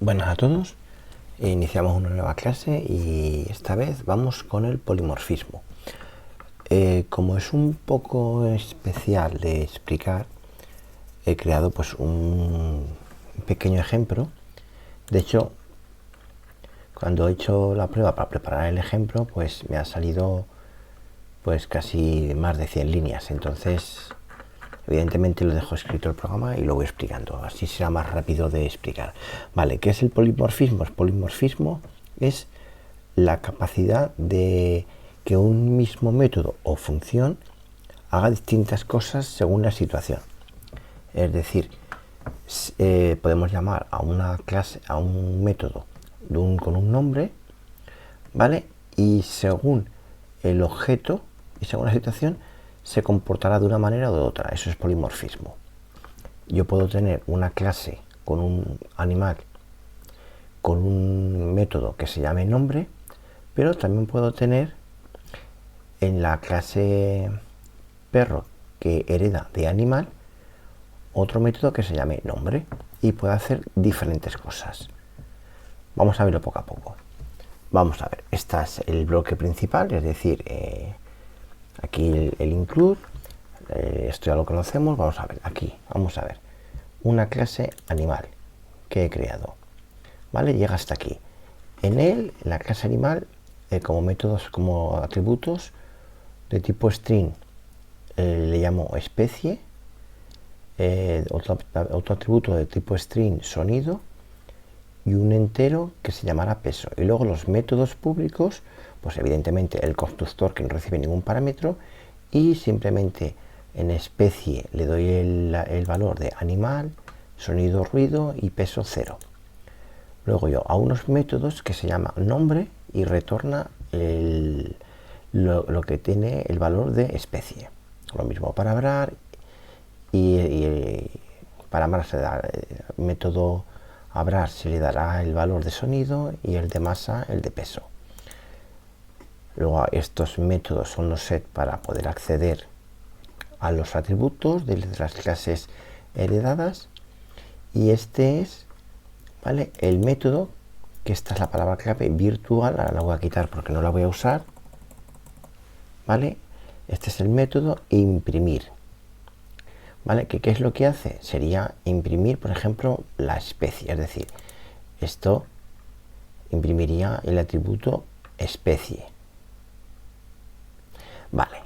Buenas a todos, iniciamos una nueva clase y esta vez vamos con el polimorfismo. Como es un poco especial de explicar, he creado pues un pequeño ejemplo. De hecho, cuando he hecho la prueba para preparar el ejemplo, pues me ha salido pues casi más de 100 líneas. Entonces, evidentemente lo dejo escrito el programa y lo voy explicando, así será más rápido de explicar. Vale, ¿qué es el polimorfismo? El polimorfismo es la capacidad de que un mismo método o función haga distintas cosas según la situación. Es decir, podemos llamar a una clase, a un método con un nombre, ¿vale? Y según el objeto y según la situación se comportará de una manera o de otra. Eso es polimorfismo. Yo puedo tener una clase con un animal con un método que se llame nombre, pero también puedo tener en la clase perro que hereda de animal otro método que se llame nombre y puede hacer diferentes cosas. Vamos a verlo poco a poco. Vamos a ver, este es el bloque principal, es decir, aquí el include, esto ya lo conocemos. Vamos a ver, aquí, vamos a ver, una clase animal que he creado, ¿vale? Llega hasta aquí. En él, en la clase animal, como métodos, como atributos de tipo string, le llamo especie, otro atributo de tipo string, sonido, y un entero que se llamará peso. Y luego los métodos públicos, pues evidentemente el constructor que no recibe ningún parámetro, y simplemente en especie le doy el valor de animal, sonido, ruido y peso 0. Luego yo a unos métodos que se llama nombre y retorna lo que tiene el valor de especie. Lo mismo para hablar y para hablar se da el método hablar, se le dará el valor de sonido y el de masa el de peso. Luego estos métodos son los set para poder acceder a los atributos de las clases heredadas, y este es, ¿vale?, el método, que esta es la palabra clave virtual. Ahora la voy a quitar porque no la voy a usar, ¿vale? Este es el método imprimir, ¿vale? ¿Qué es lo que hace? Sería imprimir, por ejemplo, la especie, es decir, esto imprimiría el atributo especie. Vale.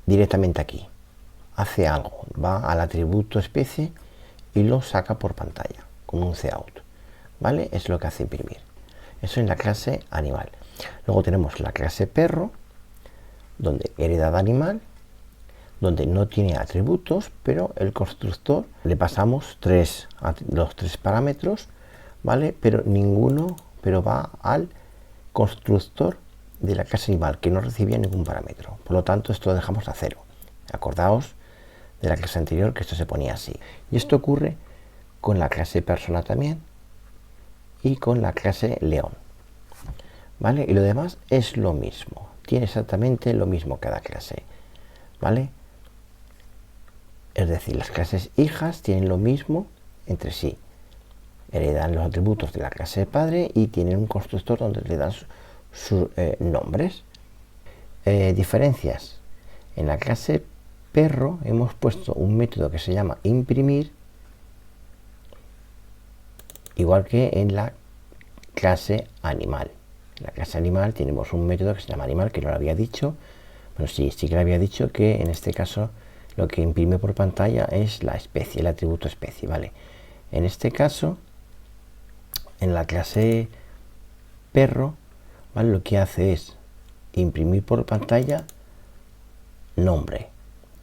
Directamente aquí. Hace algo, va al atributo especie y lo saca por pantalla, como un cout, ¿vale? Es lo que hace imprimir. Eso en la clase animal. Luego tenemos la clase perro, donde hereda de animal, donde no tiene atributos, pero el constructor le pasamos los tres parámetros, ¿vale? Pero va al constructor de la clase animal, que no recibía ningún parámetro. Por lo tanto, esto lo dejamos a 0. Acordaos de la clase anterior que esto se ponía así. Y esto ocurre con la clase persona también y con la clase león, ¿vale? Y lo demás es lo mismo, tiene exactamente lo mismo cada clase, ¿vale? Es decir, las clases hijas tienen lo mismo entre sí, heredan los atributos de la clase padre y tienen un constructor donde le dan sus nombres. Diferencias: en la clase perro hemos puesto un método que se llama imprimir, igual que en la clase animal. En la clase animal tenemos un método que se llama animal, que no lo había dicho, pero sí que le había dicho que en este caso lo que imprime por pantalla es la especie, el atributo especie, ¿vale? En este caso, en la clase perro, ¿vale?, lo que hace es imprimir por pantalla nombre,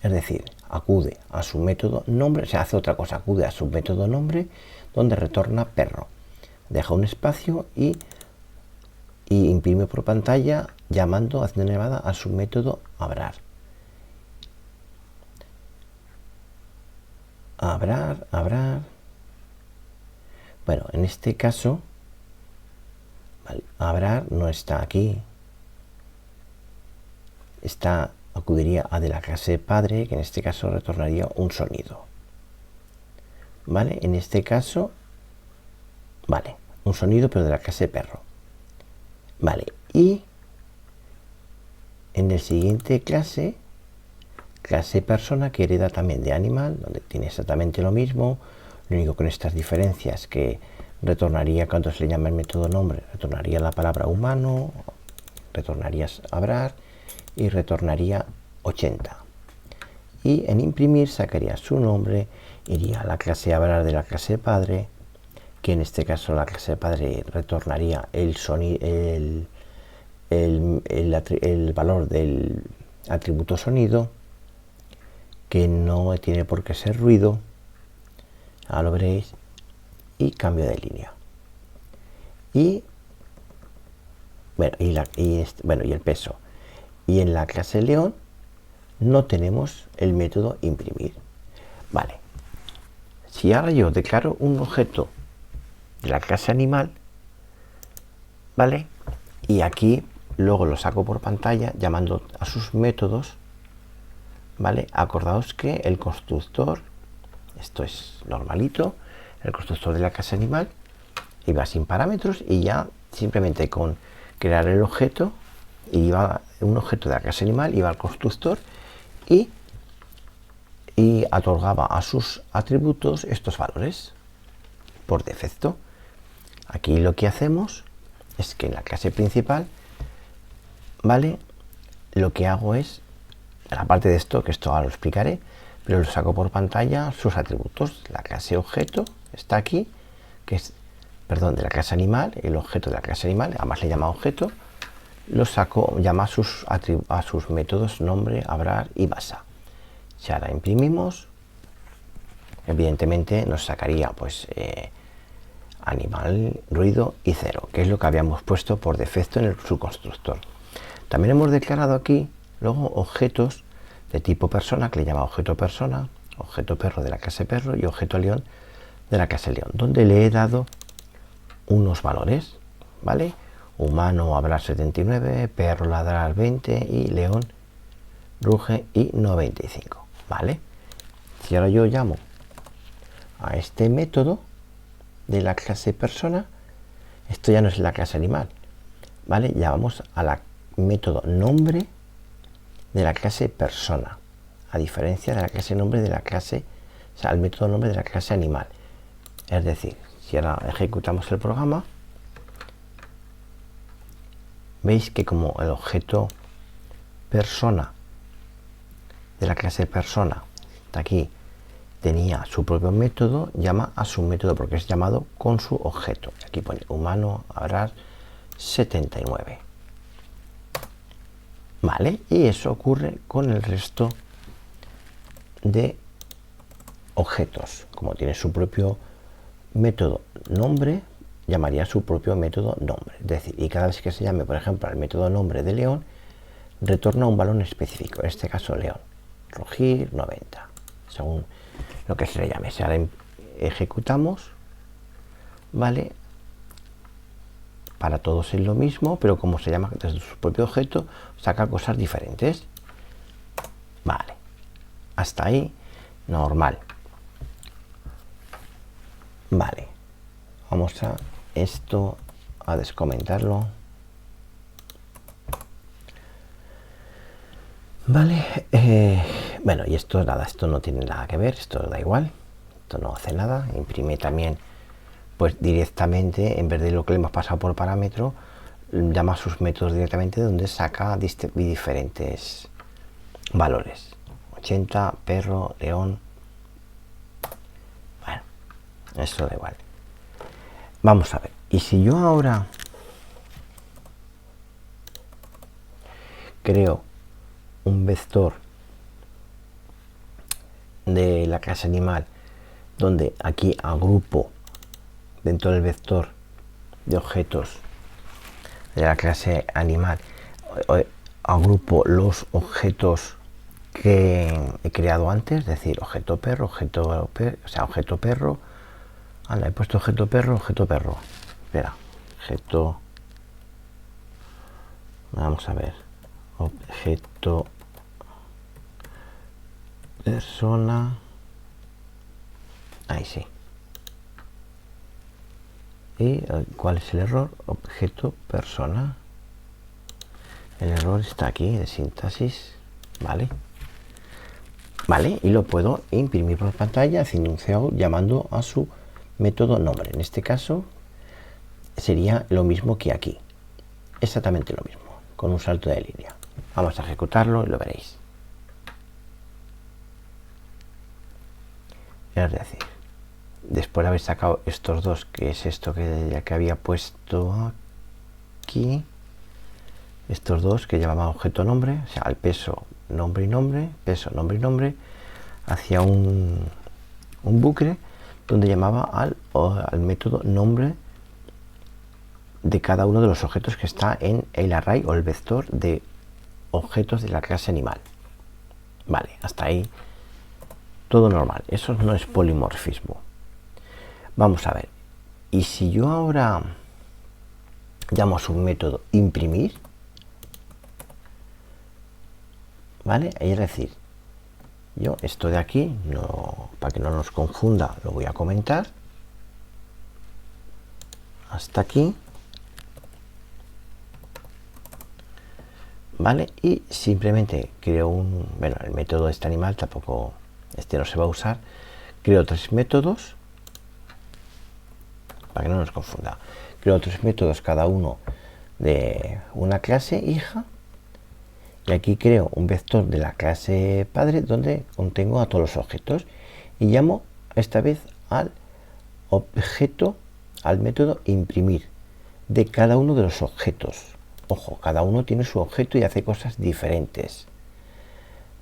es decir, acude a su método nombre, se hace otra cosa, acude a su método nombre, donde retorna perro, deja un espacio y imprime por pantalla haciendo una llamada a su método hablar. Hablar. Bueno, en este caso, ¿vale?, hablar no está aquí, acudiría a de la clase padre, que en este caso retornaría un sonido, ¿vale? En este caso Vale, un sonido pero de la clase perro. Vale, y en el siguiente clase persona, que hereda también de animal, donde tiene exactamente lo mismo, lo único con estas diferencias, que retornaría, cuando se le llama el método nombre, retornaría la palabra humano, retornaría hablar y retornaría 80. Y en imprimir sacaría su nombre, iría a la clase hablar de la clase padre, que en este caso la clase padre retornaría el sonido, el valor del atributo sonido, que no tiene por qué ser ruido, ahora lo veréis, y cambio de línea. Y bueno, y el peso. Y en la clase león no tenemos el método imprimir. Vale, si ahora yo declaro un objeto de la clase animal, ¿vale? Y aquí luego lo saco por pantalla llamando a sus métodos, ¿vale? Acordaos que el constructor, esto es normalito, el constructor de la clase animal iba sin parámetros y ya simplemente con crear el objeto, iba un objeto de la clase animal, iba al constructor y otorgaba a sus atributos estos valores por defecto. Aquí lo que hacemos es que en la clase principal, ¿vale? Lo que hago es, aparte de esto, que esto ahora lo explicaré, pero lo saco por pantalla sus atributos. La clase objeto está aquí, que es, perdón, de la clase animal, el objeto de la clase animal, además le llama objeto, lo saco, llama a sus métodos nombre, hablar y basa. Si ahora imprimimos, evidentemente nos sacaría pues animal, ruido y 0, que es lo que habíamos puesto por defecto en el subconstructor. También hemos declarado aquí luego objetos de tipo persona, que le llama objeto persona, objeto perro de la clase perro y objeto león de la clase león, donde le he dado unos valores, ¿vale? Humano hablar 79, perro ladrar 20 y león ruge y 95, ¿vale? Si ahora yo llamo a este método de la clase persona, esto ya no es la clase animal, ¿vale? Llamamos a la método nombre de la clase persona, a diferencia de la clase nombre de la clase, o sea, el método nombre de la clase animal. Es decir, si ahora ejecutamos el programa, veis que como el objeto persona de la clase persona de aquí tenía su propio método, llama a su método porque es llamado con su objeto. Aquí pone humano hablar 79. Vale, y eso ocurre con el resto de objetos. Como tiene su propio método nombre, llamaría su propio método nombre. Es decir, y cada vez que se llame, por ejemplo, al método nombre de león, retorna un valor específico, en este caso león, rugir 90, según lo que se le llame. Si ahora ejecutamos, ¿vale? Para todos es lo mismo, pero como se llama desde su propio objeto, saca cosas diferentes. Vale, hasta ahí, normal. Vale, vamos a esto, a descomentarlo. Vale, bueno, y esto nada, esto no tiene nada que ver, esto da igual, esto no hace nada. Imprime también, pues directamente, en vez de lo que le hemos pasado por parámetro, llama a sus métodos directamente donde saca diferentes valores. 80, perro, león. Bueno, eso da igual. Vamos a ver, y si yo ahora creo un vector de la clase animal donde aquí agrupo dentro del vector de objetos de la clase animal, agrupo los objetos que he creado antes, es decir, objeto perro, objeto perro. Anda, he puesto objeto perro. Espera, objeto. Vamos a ver. Objeto persona. Ahí sí. ¿Y cuál es el error? Objeto persona. El error está aquí de sintaxis, ¿vale? Vale, y lo puedo imprimir por pantalla haciendo un cout llamando a su método nombre. En este caso sería lo mismo que aquí, exactamente lo mismo, con un salto de línea. Vamos a ejecutarlo y lo veréis. Es decir, después de haber sacado estos dos, que es esto que había puesto aquí, estos dos que llamaban objeto nombre, o sea, el peso nombre y nombre, peso nombre y nombre, hacia un bucle donde llamaba al método nombre de cada uno de los objetos que está en el array o el vector de objetos de la clase animal. Vale, hasta ahí todo normal. Eso no es polimorfismo. Vamos a ver. Y si yo ahora llamo a su método imprimir, ¿vale? Es decir, yo esto de aquí, para que no nos confunda, lo voy a comentar. Hasta aquí. ¿Vale? Y simplemente creo bueno, el método de este animal tampoco, este no se va a usar. Creo tres métodos, para que no nos confunda. Creo tres métodos, cada uno de una clase hija. Y aquí creo un vector de la clase padre donde contengo a todos los objetos. Y llamo esta vez al objeto, al método imprimir de cada uno de los objetos. Ojo, cada uno tiene su objeto y hace cosas diferentes.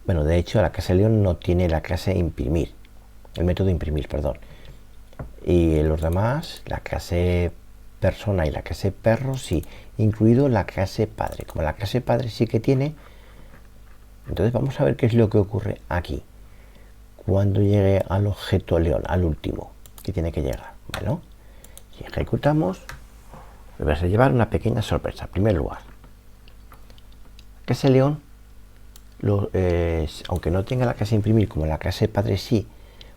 Bueno, de hecho, la clase león no tiene la clase imprimir, el método imprimir, perdón. Y los demás, la clase persona y la clase perro, sí, incluido la clase padre. Como la clase padre sí que tiene, entonces vamos a ver qué es lo que ocurre aquí. Cuando llegue al objeto león, al último, que tiene que llegar. Bueno, si ejecutamos, me vas a llevar una pequeña sorpresa. En primer lugar, la clase león, aunque no tenga la clase imprimir como la clase padre sí,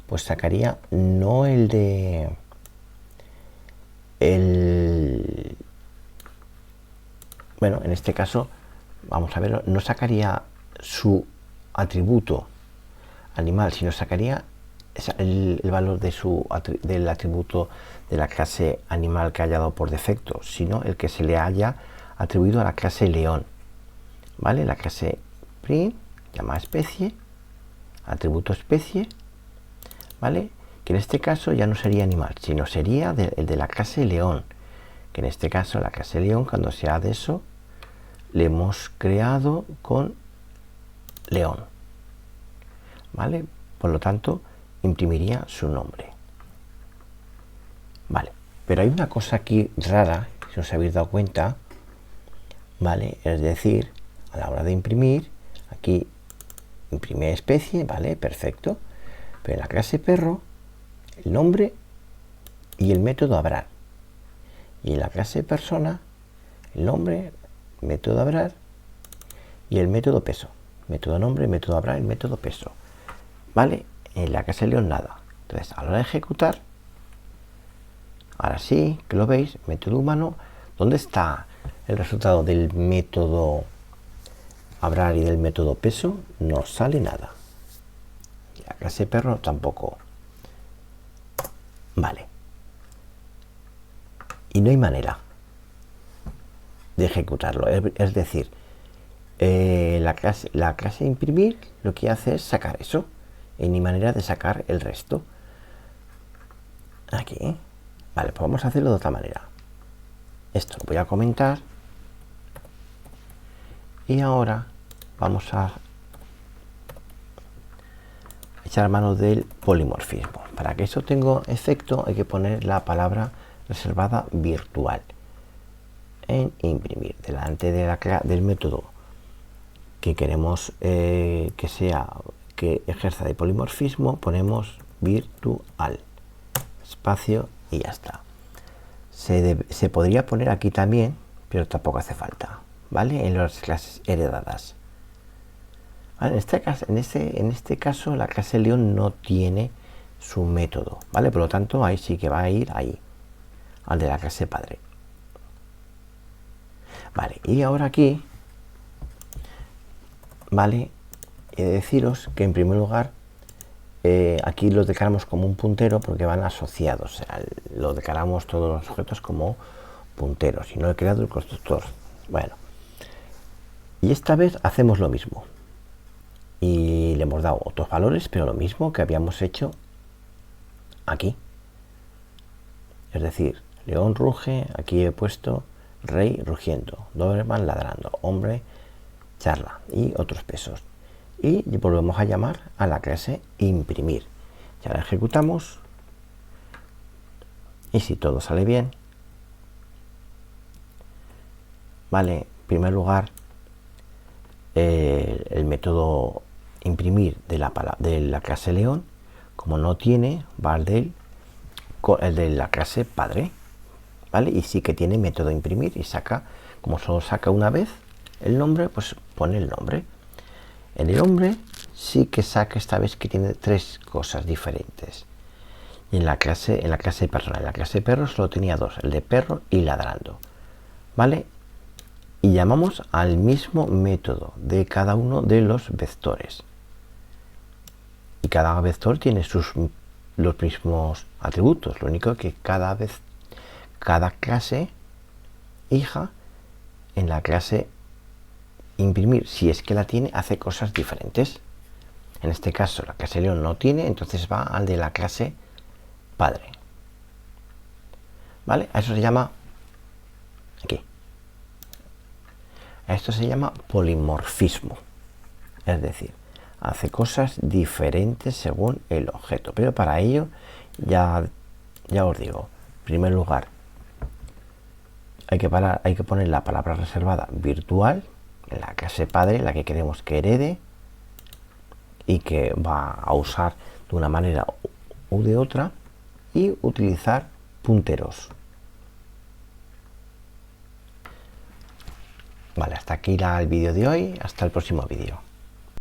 pues sacaría no el de bueno, en este caso vamos a verlo, no sacaría su atributo animal, sino sacaría el valor del atributo de la clase animal que haya dado por defecto, sino el que se le haya atribuido a la clase león. ¿Vale? La clase print, llamada especie, atributo especie, ¿vale? Que en este caso ya no sería animal, sino sería el de la clase león, que en este caso la clase león, cuando sea de eso, le hemos creado con león, ¿vale? Por lo tanto, imprimiría su nombre. Vale, pero hay una cosa aquí rara, si os habéis dado cuenta, ¿vale? Es decir, a la hora de imprimir, aquí imprime especie, ¿vale? Perfecto. Pero en la clase perro, el nombre y el método habrá. Y en la clase persona, el nombre, método habrá y el método peso. Método nombre, método habrá, el método peso. ¿Vale? En la clase león nada. Entonces, a la hora de ejecutar, ahora sí, que lo veis, método humano, ¿dónde está el resultado del método habrá y del método peso? No sale nada. La clase perro tampoco. Vale. Y no hay manera de ejecutarlo. Es decir, la clase imprimir lo que hace es sacar eso. Y ni manera de sacar el resto. Aquí. Vale, pues vamos a hacerlo de otra manera. Esto lo voy a comentar. Y ahora vamos a echar mano del polimorfismo. Para que eso tenga efecto hay que poner la palabra reservada virtual en imprimir. Delante de del método que queremos que ejerza de polimorfismo, ponemos virtual, espacio y ya está. Se podría poner aquí también, pero tampoco hace falta, ¿vale? En las clases heredadas. ¿Vale? En este caso la clase león no tiene su método, ¿vale? Por lo tanto ahí sí que va a ir ahí. al de la clase padre. Vale, y ahora aquí, vale, he de deciros que en primer lugar aquí los declaramos como un puntero porque van asociados, o sea, lo declaramos todos los objetos como punteros y no he creado el constructor. Bueno, y esta vez hacemos lo mismo y le hemos dado otros valores, pero lo mismo que habíamos hecho aquí. Es decir, león ruge, aquí he puesto rey rugiendo, Doberman ladrando, hombre charla y otros pesos. Y volvemos a llamar a la clase imprimir. Ya la ejecutamos y si todo sale bien, vale, en primer lugar el método imprimir de la clase león, como no tiene, va al el de la clase padre, ¿vale? Y sí que tiene método imprimir y saca, como solo saca una vez el nombre, pues pone el nombre. En el hombre sí que saca esta vez que tiene tres cosas diferentes. Y en la clase persona, en la clase perro solo tenía dos, el de perro y ladrando, ¿vale? Y llamamos al mismo método de cada uno de los vectores. Y cada vector tiene los mismos atributos, lo único que cada clase hija en la clase imprimir, si es que la tiene, hace cosas diferentes. En este caso la clase león no tiene, entonces va al de la clase padre, ¿vale? A eso se llama aquí, a esto se llama polimorfismo, es decir, hace cosas diferentes según el objeto, pero para ello ya os digo, en primer lugar hay que poner la palabra reservada virtual en la clase padre, la que queremos que herede y que va a usar de una manera u de otra, y utilizar punteros. Vale, hasta aquí el vídeo de hoy, hasta el próximo vídeo.